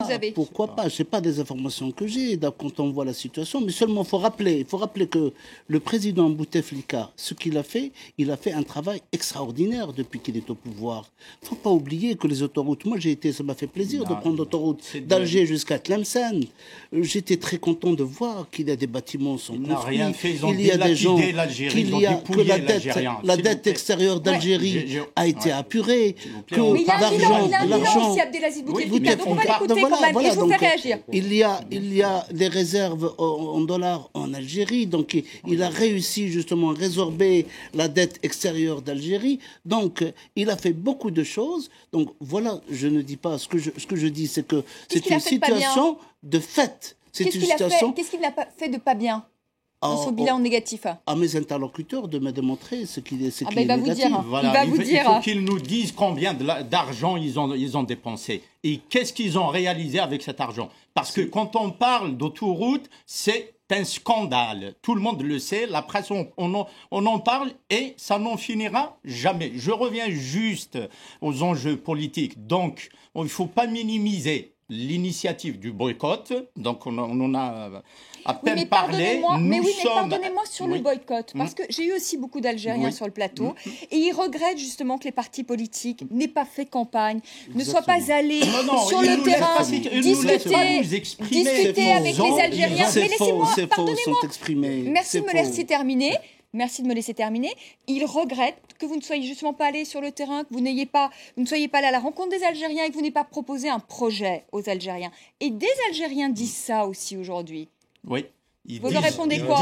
vous avez. Pourquoi pas? C'est pas des informations que j'ai quand on voit la situation, mais seulement il faut rappeler que le président Bouteflika, ce qu'il a fait, il a fait un travail extraordinaire depuis qu'il est au pouvoir. Il faut pas oublier que les autoroutes, ça m'a fait plaisir de prendre l'autoroute d'Alger jusqu'à Tlemcen. J'étais très content de voir qu'il y a des bâtiments sont construits. Rien fait, ils ont il y a des gens, que la dette extérieure d'Algérie a été apurée, que Mais il y a un bilan l'argent aussi, Abdelaziz Bouteflika, donc on va l'écouter quand même, et je vous fais réagir. Il y a des réserves en dollars en Algérie, donc il a réussi justement à résorber la dette extérieure d'Algérie, donc il a fait beaucoup de choses, donc voilà, je ne dis pas, ce que je dis, c'est que c'est une situation de fait. Qu'est-ce qu'il n'a pas fait de pas bien dans son bilan négatif? À mes interlocuteurs de me démontrer ce qui est il va négatif. Il faut qu'ils nous disent combien d'argent ils ont dépensé et qu'est-ce qu'ils ont réalisé avec cet argent. Parce que quand on parle d'autoroute, c'est un scandale. Tout le monde le sait, la presse, on en parle et ça n'en finira jamais. Je reviens juste aux enjeux politiques. Donc, il ne faut pas minimiser l'initiative du boycott. Donc, on en a à peine parlé. Pardonnez-moi sur le boycott, parce que j'ai eu aussi beaucoup d'Algériens sur le plateau, et ils regrettent justement que les partis politiques n'aient pas fait campagne, ne soient pas allés sur le terrain, discuter avec les Algériens. Mais laissez-moi, pardonnez-moi. Merci de me laisser terminer. Merci de me laisser terminer. Ils regrettent que vous ne soyez justement pas allés sur le terrain, que vous ne soyez pas allés à la rencontre des Algériens et que vous n'ayez pas proposé un projet aux Algériens. Et des Algériens disent ça aussi aujourd'hui. Oui. Vous leur répondez quoi?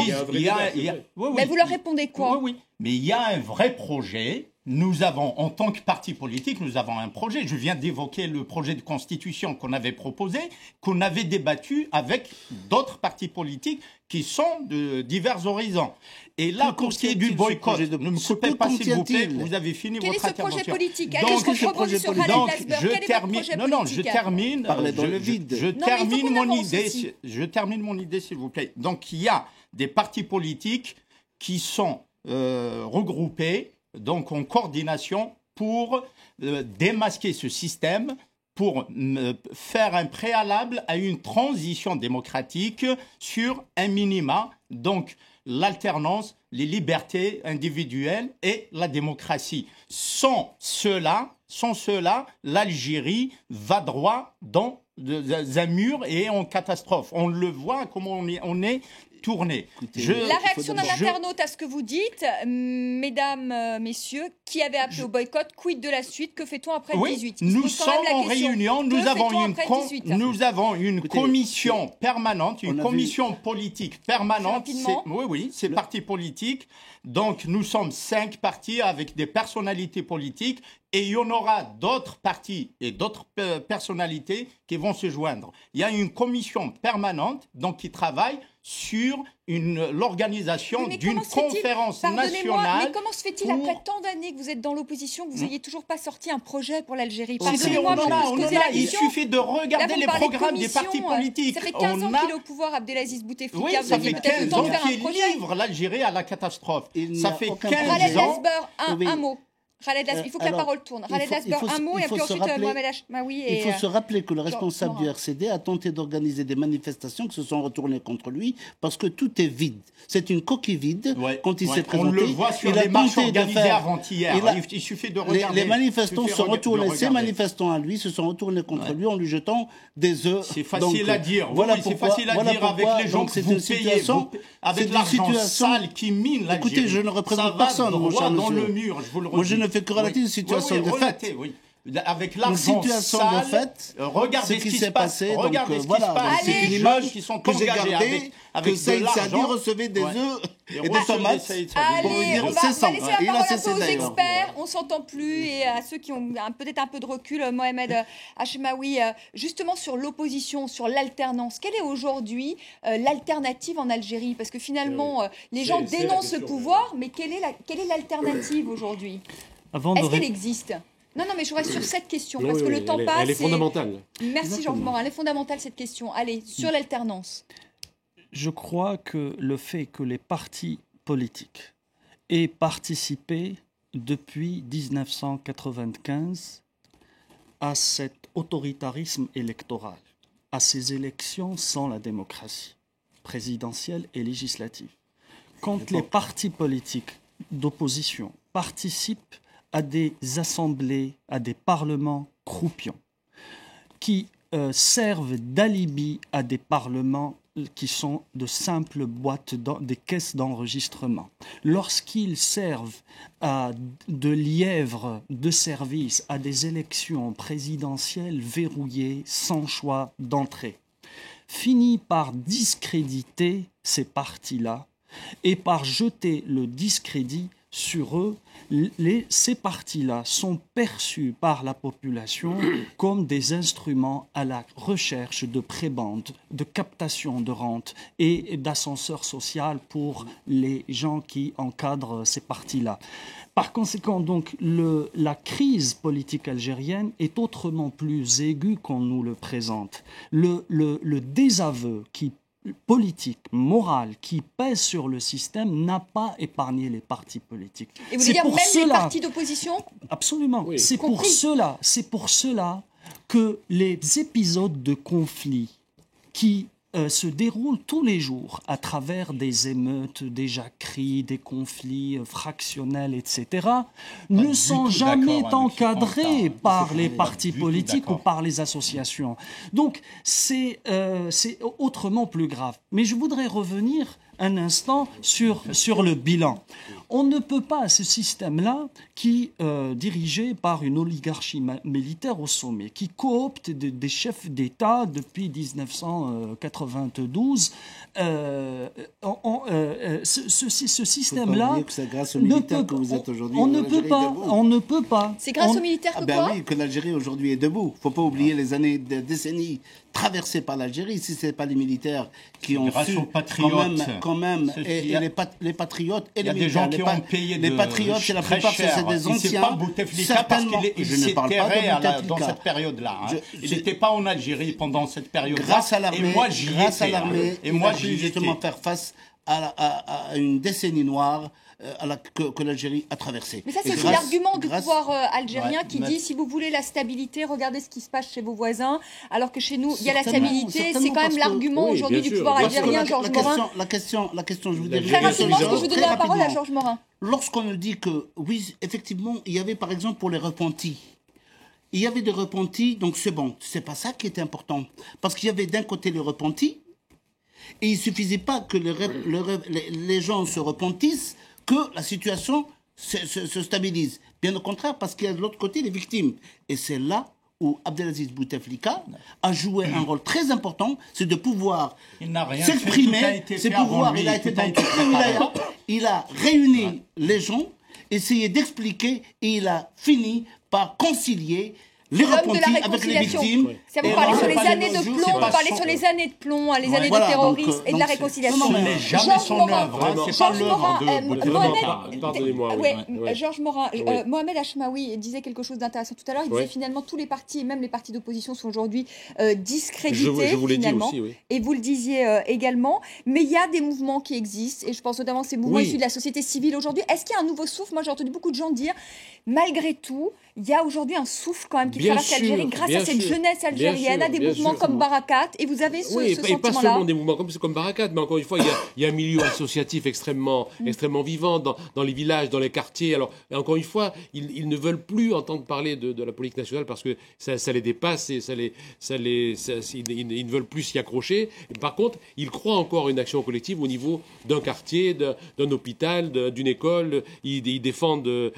Mais vous leur répondez quoi? Oui. Mais il y a un vrai projet. Nous avons, en tant que parti politique, nous avons un projet. Je viens d'évoquer le projet de constitution qu'on avait proposé, qu'on avait débattu avec d'autres partis politiques qui sont de divers horizons. Et là, pour ce qui est du boycott, ne me coupez pas s'il vous plaît, vous avez fini votre intervention. Quel est ce projet politique? Allez, je rebondis sur Khaled Lasber. Quel est votre projet politique? Je termine mon idée, s'il vous plaît. Donc, il y a des partis politiques qui sont regroupés, donc en coordination, pour démasquer ce système, pour faire un préalable à une transition démocratique sur un minima, donc l'alternance, les libertés individuelles et la démocratie. Sans cela, l'Algérie va droit dans un mur et en catastrophe. On le voit comment on est tourné. La réaction d'un internaute à ce que vous dites, mesdames, messieurs, qui avait appelé au boycott, quid de la suite, que fait-on après le 18? Nous sommes en réunion, nous avons une commission permanente, une commission politique permanente. C'est parti politique. Donc nous sommes 5 partis avec des personnalités politiques et il y en aura d'autres partis et d'autres personnalités qui vont se joindre. Il y a une commission permanente donc, qui travaille sur l'organisation d'une conférence nationale. Mais comment se fait-il, après tant d'années que vous êtes dans l'opposition, que vous n'ayez toujours pas sorti un projet pour l'Algérie? Il suffit de regarder les programmes des partis politiques. Ça fait 15 ans qu'il est au pouvoir, Abdelaziz Bouteflika. Oui, ça fait 15 ans qu'il livre l'Algérie à la catastrophe. Ça fait 15 ans. Un mot. Il faut que la parole tourne. Khaled Lasber, un mot, et puis ensuite Mohamed Hachmaoui. Il faut se rappeler que le responsable du RCD a tenté d'organiser des manifestations qui se sont retournées contre lui parce que tout est vide. C'est une coquille vide quand il s'est présenté. On le voit sur les marches organisées avant-hier. Il suffit de regarder. Les manifestants se retournent, ces manifestants à lui se sont retournés contre lui en lui jetant des œufs. C'est facile à dire. C'est facile à dire avec les gens que vous payez, avec l'argent sale qui mine l'Algérie. Écoutez, je ne représente personne, mon cher dans le mur, je vous le redis. Moi, je ne fais que relater une situation de fait. Avec l'argent sale, regardez ce qui s'est passé. Regardez ce qui se passe. C'est une image qui sont engagées avec de l'argent. recevait des œufs et des tomates. Allez, on va laisser la parole un peu aux experts. On ne s'entend plus. Et à ceux qui ont peut-être un peu de recul, Mohamed Hachmaoui, justement sur l'opposition, sur l'alternance. Quelle est aujourd'hui l'alternative en Algérie? Parce que finalement, les gens dénoncent le pouvoir, mais quelle est l'alternative aujourd'hui? Est-ce qu'elle existe? Non, mais je reste sur cette question, parce que le temps passe. Elle est fondamentale. Merci Georges Morin, elle est fondamentale cette question. Allez, sur l'alternance. Je crois que le fait que les partis politiques aient participé depuis 1995 à cet autoritarisme électoral à ces élections sans la démocratie présidentielle et législative. Quand les partis politiques d'opposition participent à des assemblées, à des parlements croupions, qui servent d'alibi à des parlements qui sont de simples boîtes, des caisses d'enregistrement. Lorsqu'ils servent de lièvre de service à des élections présidentielles verrouillées sans choix d'entrée, finit par discréditer ces partis-là et par jeter le discrédit sur eux. Ces partis-là sont perçus par la population comme des instruments à la recherche de prébendes, de captation de rentes et d'ascenseur social pour les gens qui encadrent ces partis-là. Par conséquent, donc, la crise politique algérienne est autrement plus aiguë qu'on nous le présente. Le désaveu politique, morale, qui pèse sur le système n'a pas épargné les partis politiques. Et vous voulez dire même les partis d'opposition ? Absolument. Oui. C'est pour cela que les épisodes de conflit qui se déroulent tous les jours à travers des émeutes, des jacqueries, des conflits fractionnels, etc., ne sont jamais encadrés par les partis politiques ou par les associations. Donc, c'est autrement plus grave. Mais je voudrais revenir un instant sur le bilan. On ne peut pas, ce système-là, qui dirigé par une oligarchie militaire au sommet, qui coopte des chefs d'État depuis 1992, ce système-là, c'est grâce aux militaires que vous êtes aujourd'hui. On ne peut pas. C'est grâce aux militaires que quoi ? Oui, que l'Algérie aujourd'hui est debout. Il ne faut pas oublier les années, des décennies traversées par l'Algérie. Si ce n'est pas les militaires qui ont su quand même et les patriotes et les militaires. Qui ont payé les patriotes, c'est la plupart, c'est des anciens. C'est pas Bouteflika parce qu'il s'est terré dans cette période-là. Il n'était pas en Algérie pendant cette période-là. Grâce à l'armée, et moi j'y étais. Justement faire face à une décennie noire que l'Algérie a traversée. Mais ça, c'est aussi l'argument du pouvoir algérien qui dit si vous voulez la stabilité, regardez ce qui se passe chez vos voisins, alors que chez nous, il y a la stabilité. C'est quand même l'argument aujourd'hui du pouvoir algérien, Georges Morin. La question, je vous dis très rapidement, je vous donne la parole à Georges Morin. Lorsqu'on nous dit que, oui, effectivement, il y avait par exemple pour les repentis, il y avait des repentis, donc c'est bon, c'est pas ça qui était important. Parce qu'il y avait d'un côté les repentis, et il ne suffisait pas que les gens se repentissent, que la situation se stabilise. Bien au contraire, parce qu'il y a de l'autre côté les victimes. Et c'est là où Abdelaziz Bouteflika a joué un rôle très important, c'est de pouvoir s'exprimer, il a réuni les gens, essayé d'expliquer, et il a fini par concilier les repentis avec les victimes. Ça vous parlez sur les années de plomb, vous parlez sur les années de plomb, les années de terrorisme et de la réconciliation. Ce n'est jamais son œuvre, c'est pas l'œuvre de pardonnez-moi. Georges Morin, Mohamed Hachmaoui disait quelque chose d'intéressant tout à l'heure. Il disait finalement tous les partis, et même les partis d'opposition, sont aujourd'hui discrédités. Je vous l'ai dit finalement. aussi, oui. Et vous le disiez également. Mais il y a des mouvements qui existent, et je pense notamment à ces mouvements issus de la société civile aujourd'hui. Est-ce qu'il y a un nouveau souffle ? Moi, j'ai entendu beaucoup de gens dire, malgré tout, il y a aujourd'hui un souffle quand même qui traverse l'Algérie grâce à cette jeunesse algérienne, à des mouvements comme Barakat, et vous avez ce sentiment-là. Et pas seulement des mouvements comme Barakat, mais encore une fois, il y a un milieu associatif extrêmement vivant dans les villages, dans les quartiers. Alors, encore une fois, ils ne veulent plus entendre parler de la politique nationale parce que ça les dépasse et ils ne veulent plus s'y accrocher. Et par contre, ils croient encore à une action collective au niveau d'un quartier, d'un hôpital, d'une école. Ils défendent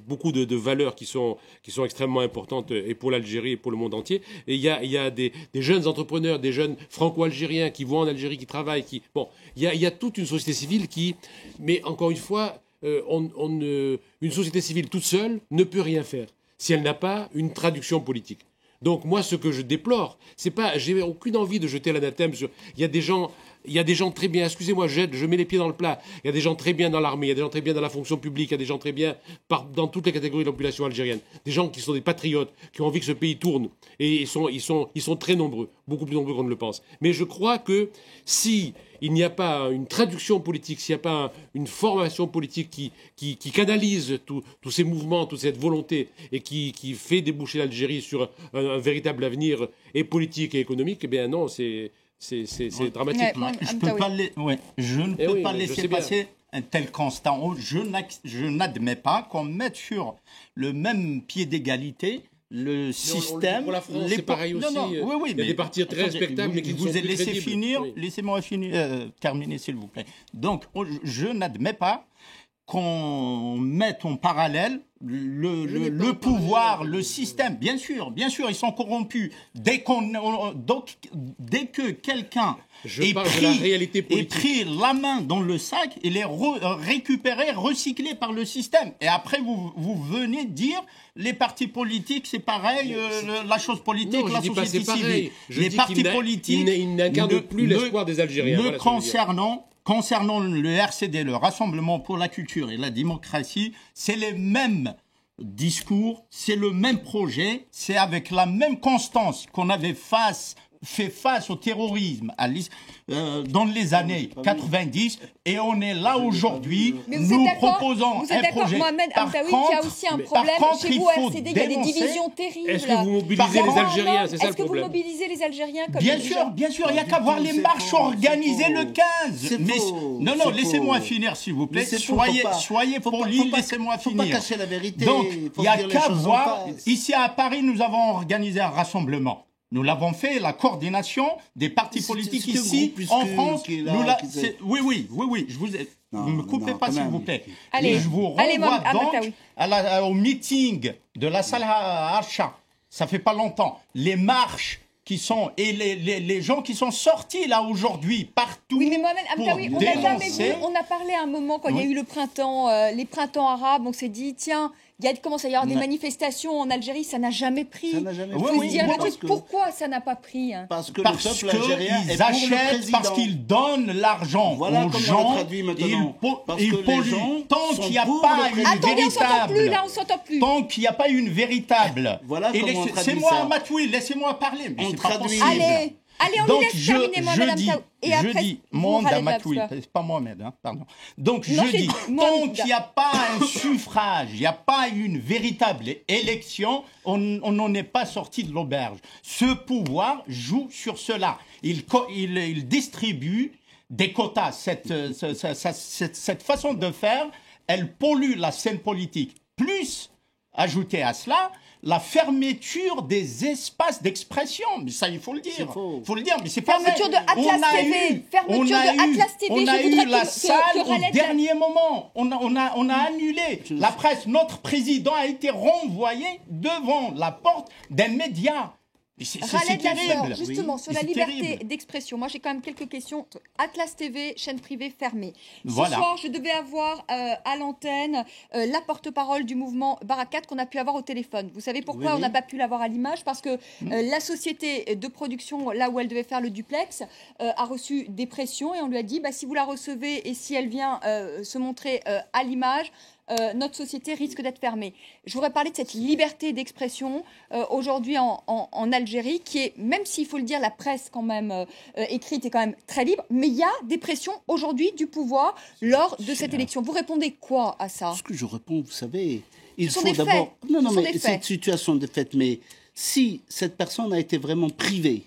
beaucoup de valeurs qui sont extrêmement importantes et pour l'Algérie et pour le monde entier. Et il y a des jeunes entrepreneurs, des jeunes franco-algériens qui vont en Algérie, qui travaillent. Il y a toute une société civile mais encore une fois, une société civile toute seule ne peut rien faire si elle n'a pas une traduction politique. Donc moi, ce que je déplore, c'est pas, j'ai aucune envie de jeter l'anathème sur. Il y a des gens il y a des gens très bien, excusez-moi, je mets les pieds dans le plat, il y a des gens très bien dans l'armée, il y a des gens très bien dans la fonction publique, il y a des gens très bien dans toutes les catégories de la population algérienne, des gens qui sont des patriotes, qui ont envie que ce pays tourne, et ils sont très nombreux, beaucoup plus nombreux qu'on ne le pense. Mais je crois que si il n'y a pas une traduction politique, s'il n'y a pas une formation politique qui canalise tous ces mouvements, toute cette volonté, et qui fait déboucher l'Algérie sur un véritable avenir et politique et économique, eh bien non, c'est dramatique. Je ne peux pas laisser passer un tel constat. Je n'admets pas qu'on mette sur le même pied d'égalité le système. Pour la France, c'est pareil aussi. Oui, il y a des partis très respectables, mais qui ne sont plus crédibles. Laissez-moi terminer, s'il vous plaît. Donc, je n'admets pas qu'on mette en parallèle le pouvoir, le système. Bien sûr, ils sont corrompus. Dès que quelqu'un ait pris la main dans le sac, il est récupéré, recyclé par le système. Et après, vous venez dire les partis politiques, c'est pareil, la chose politique, non, la société civile. Les partis politiques, ils n'incarnent plus l'espoir des Algériens. Concernant le RCD, le Rassemblement pour la culture et la démocratie, c'est les mêmes discours, c'est le même projet, c'est avec la même constance qu'on avait fait face au terrorisme dans les années 90, et on est là aujourd'hui. Nous proposons un projet. Mohamed Amtaoui, qu'il y a aussi un problème chez vous, RCD, il y a des divisions terribles. Est-ce que vous mobilisez les Algériens? C'est ça le problème. Est-ce que vous mobilisez les Algériens comme Bien sûr, il n'y a qu'à voir les marches organisées le 15. Mais non, laissez-moi finir, s'il vous plaît. Soyez polis, laissez-moi finir. Faut pas cacher la vérité. Donc, il n'y a qu'à voir. Ici à Paris, nous avons organisé un rassemblement. Nous l'avons fait, la coordination des partis politiques ici, en France. Oui, je vous ai... Ne me coupez pas, s'il vous plaît. Et je vous renvoie donc au meeting de la salle Archa. Ça fait pas longtemps. Les marches qui sont, et les gens qui sont sortis là aujourd'hui, partout. Oui, mais Mohamed Amtaoui, on n'a jamais vu, on a parlé à un moment quand il y a eu le printemps, les printemps arabes, on s'est dit, tiens, il commence à y avoir des manifestations en Algérie, ça n'a jamais pris. Pourquoi ça n'a pas pris? Parce que le peuple algérien ils achètent, parce qu'ils donnent l'argent aux gens. Ils polluent. Tant qu'il n'y a pas une véritable... on s'entend plus. Tant qu'il n'y a pas une véritable... Laissez-moi, Matoui, laissez-moi parler. Mais c'est pas possible. Allez, on laisse terminer Mohamed Amtaoui. Je dis, Mohamed Amtaoui, c'est pas Mohamed, pardon. Donc je dis, tant qu'il n'y a pas un suffrage, il n'y a pas une véritable élection, on n'en est pas sorti de l'auberge. Ce pouvoir joue sur cela. Il distribue des quotas. Cette façon de faire, elle pollue la scène politique. Plus, ajouter à cela, la fermeture des espaces d'expression. Mais ça, il faut le dire. Il faut le dire, mais c'est pas vrai. Fermeture de Atlas TV. On a eu la salle au dernier moment. On a annulé. La presse, notre président a été renvoyé devant la porte d'un média. C'est terrible. Justement, sur la liberté d'expression, moi j'ai quand même quelques questions. Atlas TV, chaîne privée fermée. Ce soir, je devais avoir à l'antenne la porte-parole du mouvement Barakat qu'on a pu avoir au téléphone. Vous savez pourquoi on n'a pas pu l'avoir à l'image? Parce que la société de production, là où elle devait faire le duplex, a reçu des pressions et on lui a dit, si vous la recevez et si elle vient se montrer à l'image, notre société risque d'être fermée. Je voudrais parler de cette liberté d'expression aujourd'hui en Algérie, qui est, même s'il faut le dire, la presse quand même écrite est quand même très libre, mais il y a des pressions aujourd'hui du pouvoir lors de cette élection. Vous répondez quoi à ça? Ce que je réponds, vous savez, il faut d'abord... Non, mais cette situation de fait, mais si cette personne a été vraiment privée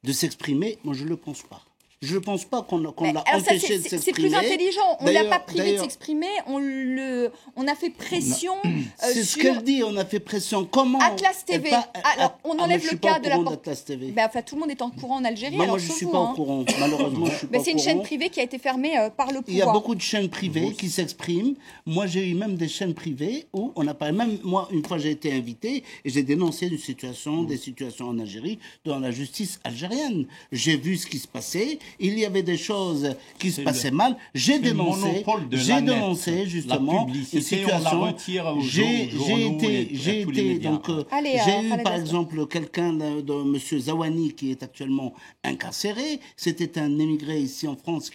de s'exprimer, moi je ne le pense pas. Je ne pense pas qu'on l'a empêché de s'exprimer. C'est plus intelligent. On ne l'a pas privé de s'exprimer. On a fait pression. C'est ce qu'elle dit. On a fait pression. Comment? Atlas TV. Alors, on enlève le cas de la porte. Atlas TV. Tout le monde est en courant en Algérie. Moi, je ne suis pas au courant. Malheureusement, je ne suis pas au courant. C'est une chaîne privée qui a été fermée par le pouvoir. Il y a beaucoup de chaînes privées qui s'expriment. Moi, j'ai eu même des chaînes privées où on a parlé. Même moi, une fois, j'ai été invité et j'ai dénoncé des situations en Algérie dans la justice algérienne. J'ai vu ce qui se passait. il y avait des choses qui se passaient mal. J'ai dénoncé justement une situation. J'ai eu par exemple quelqu'un de M. Zawani qui est actuellement incarcéré. C'était un émigré ici en France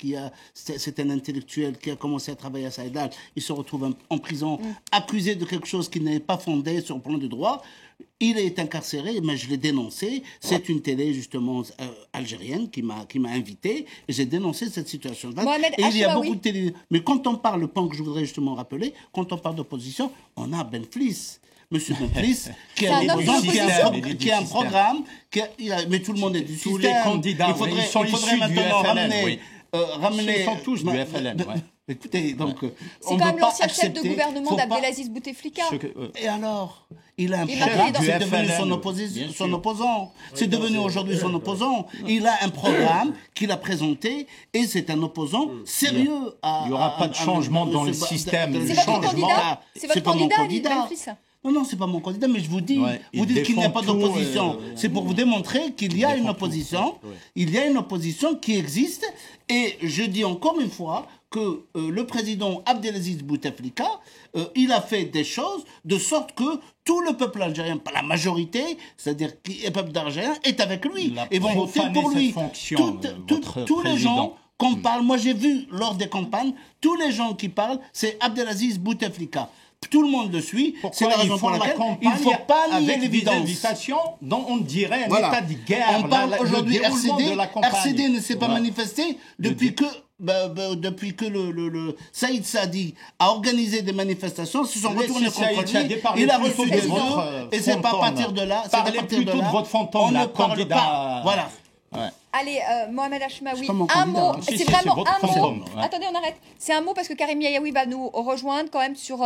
c'est un intellectuel qui a commencé à travailler à Saïdal. Il se retrouve en prison accusé de quelque chose qui n'est pas fondé sur le plan du droit. Il est incarcéré, mais je l'ai dénoncé. C'est une télé, justement, algérienne qui m'a invité. Et j'ai dénoncé cette situation-là. Et il y a beaucoup de télé. Mais quand on parle, le point que je voudrais justement rappeler, quand on parle d'opposition, on a Benflis. Monsieur Benflis, qui a un programme, mais tout le monde est du système. Tous les candidats, il faudrait maintenant ramener... Ils sont tous du FLN. Écoutez, donc, c'est quand même l'ancien chef de gouvernement d'Abdelaziz Bouteflika. Et alors, il a un programme, c'est devenu son opposant. C'est devenu aujourd'hui son opposant. Il a un programme qu'il a présenté et c'est un opposant sérieux. Il n'y aura pas de changement dans le système. C'est votre candidat, Non, c'est pas mon candidat, mais je vous dis, vous dites qu'il n'y a pas d'opposition. C'est pour vous démontrer qu'il y a une opposition. Il y a une opposition qui existe. Et je dis encore une fois que le président Abdelaziz Bouteflika, il a fait des choses de sorte que tout le peuple algérien, pas la majorité, c'est-à-dire le peuple algérien, est avec lui et vont voter pour lui. Tous les gens qu'on parle, moi j'ai vu lors des campagnes, tous les gens qui parlent, c'est Abdelaziz Bouteflika. Tout le monde le suit. C'est la raison pour laquelle il ne faut pas nier l'évidence. Des invitations dont on dirait un état de guerre. On parle aujourd'hui RCD ne s'est pas manifesté depuis que le Saïd Saadi a organisé des manifestations, se sont retournés contre lui, il a reçu des ordres, et c'est pas à partir de là, de votre fantôme, on ne parle pas. Voilà. Allez, Mohamed Hachmaoui, un mot. C'est vraiment un mot. Attendez, on arrête. C'est un mot parce que Karim Yayaoui va nous rejoindre quand même sur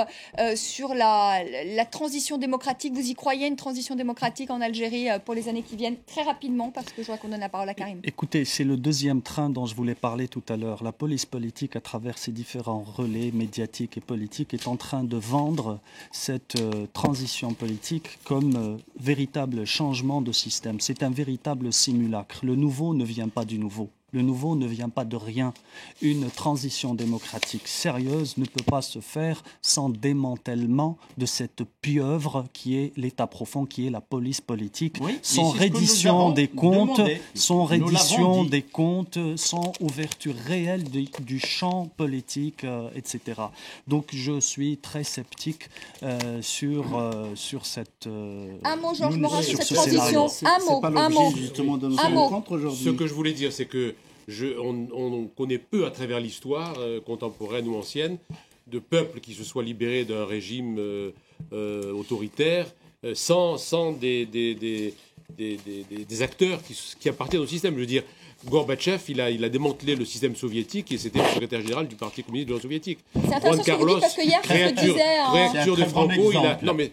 la transition démocratique. Vous y croyez, une transition démocratique en Algérie pour les années qui viennent? Très rapidement, parce que je vois qu'on donne la parole à Karim. Écoutez, c'est le deuxième train dont je voulais parler tout à l'heure. La police politique, à travers ses différents relais médiatiques et politiques, est en train de vendre cette transition politique comme véritable changement de système. C'est un véritable simulacre. Le nouveau ne vient pas du nouveau. Le nouveau ne vient pas de rien. Une transition démocratique sérieuse ne peut pas se faire sans démantèlement de cette pieuvre qui est l'État profond, qui est la police politique, sans reddition des comptes, sans ouverture réelle du champ politique, etc. Donc je suis très sceptique sur cette... un mot, Georges Morin, sur cette transition. Un mot. Ce que je voulais dire, c'est que on connaît peu à travers l'histoire contemporaine ou ancienne de peuples qui se soient libérés d'un régime autoritaire sans des acteurs qui appartiennent au système. Je veux dire, Gorbatchev, il a démantelé le système soviétique et c'était le secrétaire général du Parti communiste de l'Union soviétique. C'est intéressant ce que vous dites parce que hier, je me disais... Réaction de Franco,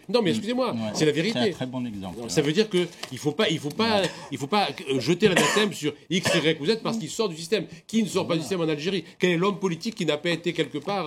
Non mais excusez-moi, c'est la vérité. C'est un très bon exemple. Ça veut dire qu'il faut pas jeter l'anathème sur X, Y ou Z parce qu'il sort du système. Qui ne sort pas du système en Algérie? Quel est l'homme politique qui n'a pas été quelque part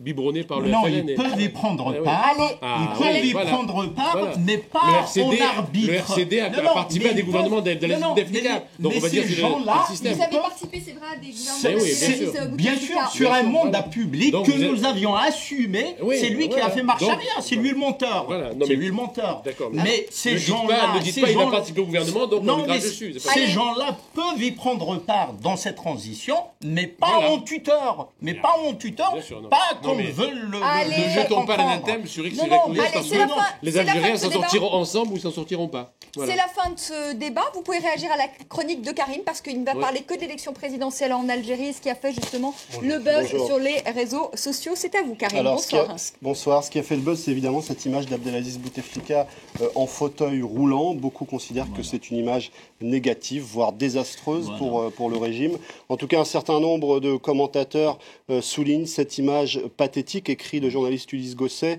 biberonné par le FLN? Ils peuvent y prendre part. Ils peuvent y prendre part, mais pas en arbitre. Le RCD a participé à des gouvernements d'Afrique. Donc on va dire que vous avez participé, c'est vrai, à des gouvernements bien sûr, sur un mandat public que nous avions assumé. C'est lui qui a fait marche arrière, c'est lui le monteur. C'est lui le monteur. Mais ces gens-là... Ne dites pas qu'il a participé au gouvernement, donc on lui dessus. Ces gens-là peuvent y prendre part dans cette transition, mais pas en tuteur. Mais pas en tuteur, pas comme veulent le... Ne jetons pas l'anathème sur X, Y ou Z, parce que les Algériens s'en sortiront ensemble ou ils s'en sortiront pas. C'est la fin de ce débat. Vous pouvez réagir à la chronique de Karim parce qu'il ne va parler que d'élections présidentielles en Algérie, ce qui a fait justement le buzz sur les réseaux sociaux. C'est à vous, Karim. Alors, bonsoir. Bonsoir. Ce qui a fait le buzz, c'est évidemment cette image d'Abdelaziz Bouteflika en fauteuil roulant. Beaucoup considèrent que c'est une image négative, voire désastreuse pour le régime. En tout cas, un certain nombre de commentateurs soulignent cette image pathétique, écrit le journaliste Ulysse Gosset,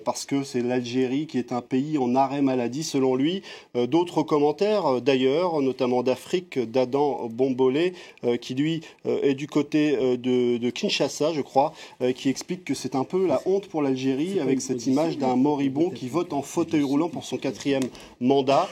parce que c'est l'Algérie qui est un pays en arrêt maladie, selon lui. D'autres commentaires, d'ailleurs, notamment d'Afrique, d'Adam Bombolé, qui lui est du côté de Kinshasa, je crois, qui explique que c'est un peu la honte pour l'Algérie avec cette image d'un moribond qui vote en fauteuil roulant pour son 4e mandat.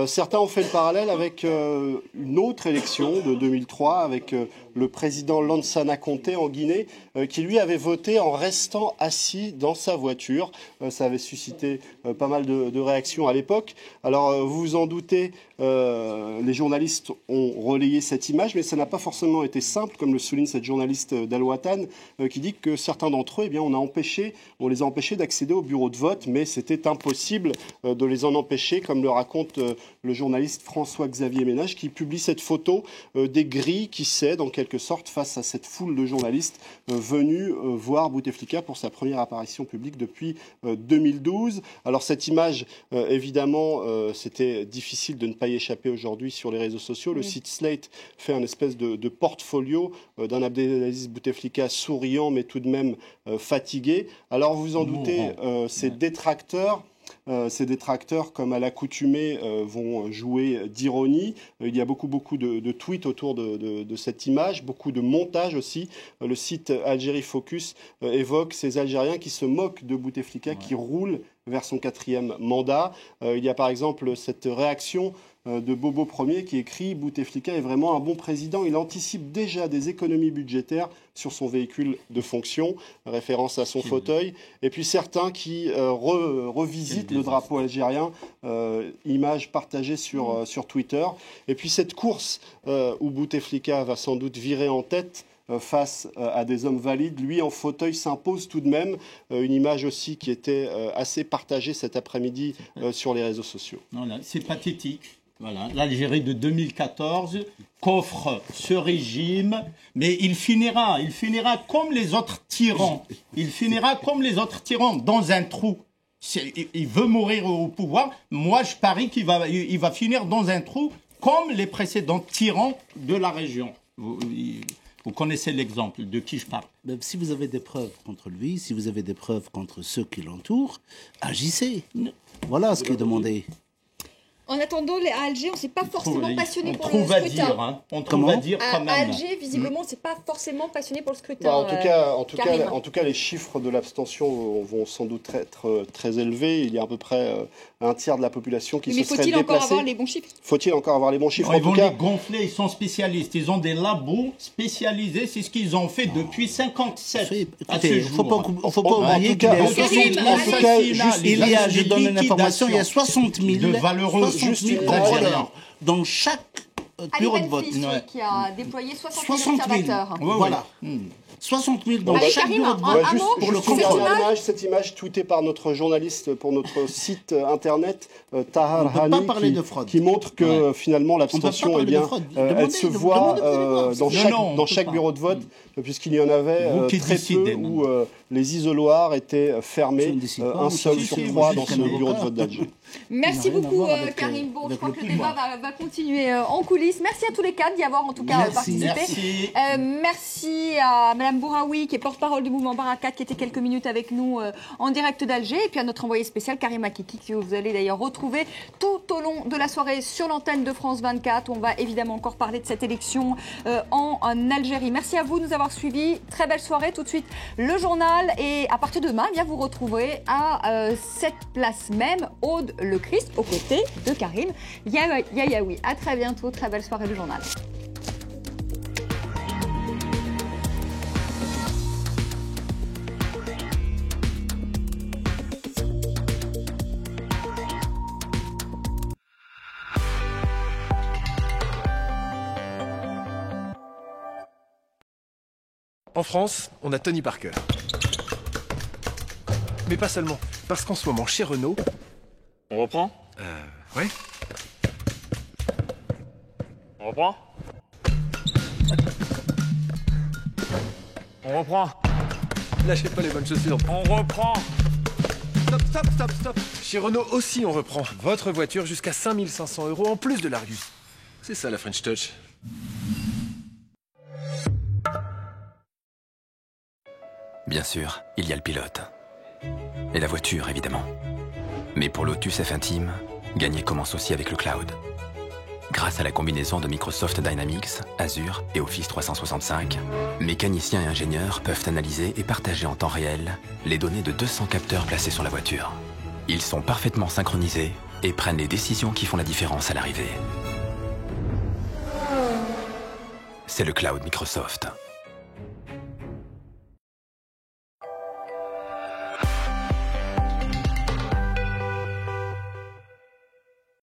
Certains ont fait le parallèle avec une autre élection de 2003, avec le président Lansana Conté en Guinée, qui lui avait voté en restant assis dans sa voiture. Ça avait suscité pas mal de réactions à l'époque. Alors, vous vous en doutez, les journalistes ont relayé cette image, mais ça n'a pas forcément été simple, comme le souligne cette journaliste d'Al-Watan, qui dit que certains d'entre eux, eh bien, on les a empêchés d'accéder au bureau de vote, mais c'était impossible de les en empêcher, comme le raconte le journaliste François-Xavier Ménage, qui publie cette photo des grilles qui cèdent en quelque sorte face à cette foule de journalistes venus voir Bouteflika pour sa première apparition publique depuis 2012. Alors cette image, évidemment, c'était difficile de ne pas y échapper aujourd'hui sur les réseaux sociaux. Le site Slate fait un espèce de portfolio d'un Abdelaziz Bouteflika souriant mais tout de même fatigué. Alors vous en doutez, ces détracteurs, comme à l'accoutumée, vont jouer d'ironie. Il y a beaucoup de tweets autour de cette image, beaucoup de montages aussi. Le site Algérie Focus évoque ces Algériens qui se moquent de Bouteflika, qui roulent vers son 4e mandat. Il y a par exemple cette réaction de Bobo Ier qui écrit « Bouteflika est vraiment un bon président, il anticipe déjà des économies budgétaires sur son véhicule de fonction », référence à son fauteuil. Et puis certains qui revisitent le drapeau algérien, image partagée sur Twitter. Et puis cette course où Bouteflika va sans doute virer en tête face à des hommes valides, lui en fauteuil s'impose tout de même, une image aussi qui était assez partagée cet après-midi sur les réseaux sociaux. C'est pathétique. Voilà, l'Algérie de 2014 qu'offre ce régime, mais il finira comme les autres tyrans. Il finira comme les autres tyrans, dans un trou. Il veut mourir au pouvoir. Moi, je parie qu'il va finir dans un trou comme les précédents tyrans de la région. Vous connaissez l'exemple de qui je parle. Si vous avez des preuves contre lui, si vous avez des preuves contre ceux qui l'entourent, agissez. Voilà ce qui est demandé. En attendant, à Alger, on ne s'est pas forcément passionné pour le scrutin. On trouve à dire quand même. À Alger, visiblement, on ne s'est pas forcément passionné pour le scrutin. En tout cas, les chiffres de l'abstention vont sans doute être très élevés. Il y a à peu près un tiers de la population qui se serait déplacée. Mais faut-il encore avoir les bons chiffres ? Faut-il encore avoir les bons chiffres ? Ils vont les gonfler, ils sont spécialistes. Ils ont des labos spécialisés. C'est ce qu'ils ont fait depuis 57 à ce jour. Il ne faut pas oublier qu'il y a, je donne une information, il y a 60 000 de valeureux contrôleurs dans chaque bureau de vote. Qui a déployé 60 000 observateurs. Voilà. 60 000 dans chaque bureau de vote pour le contrôle. Cette image tweetée par notre journaliste pour notre site internet, Tahar Hani, qui montre que finalement l'abstention, elle se voit dans chaque bureau de vote, puisqu'il y en avait très peu où les isoloirs étaient fermés, un seul sur 3 dans ce bureau de vote d'Alger. Merci beaucoup Karim. Bon, je crois que le débat va continuer en coulisses. Merci à tous les quatre d'y avoir en tout cas participé. Merci à Madame Bouraoui, qui est porte-parole du mouvement Barakat, qui était quelques minutes avec nous en direct d'Alger, et puis à notre envoyé spécial Karim Akiki, que vous allez d'ailleurs retrouver tout au long de la soirée sur l'antenne de France 24. On va évidemment encore parler de cette élection en Algérie. Merci à vous de nous avoir suivis. Très belle soirée. Tout de suite, le journal, et à partir de demain, vous retrouverez à cette place même Aude Le Christ aux côtés de Karim Yayaoui. À très bientôt. Très belle soirée, le journal. En France, on a Tony Parker. Mais pas seulement, parce qu'en ce moment, chez Renault... On reprend ? Ouais. On reprend ? On reprend. Lâchez pas les bonnes chaussures. On reprend. Stop. Chez Renault aussi, on reprend votre voiture jusqu'à 5 500 € en plus de l'Argus. C'est ça la French Touch. Bien sûr, il y a le pilote. Et la voiture, évidemment. Mais pour Lotus F1 Team, gagner commence aussi avec le cloud. Grâce à la combinaison de Microsoft Dynamics, Azure et Office 365, mécaniciens et ingénieurs peuvent analyser et partager en temps réel les données de 200 capteurs placés sur la voiture. Ils sont parfaitement synchronisés et prennent les décisions qui font la différence à l'arrivée. C'est le cloud Microsoft.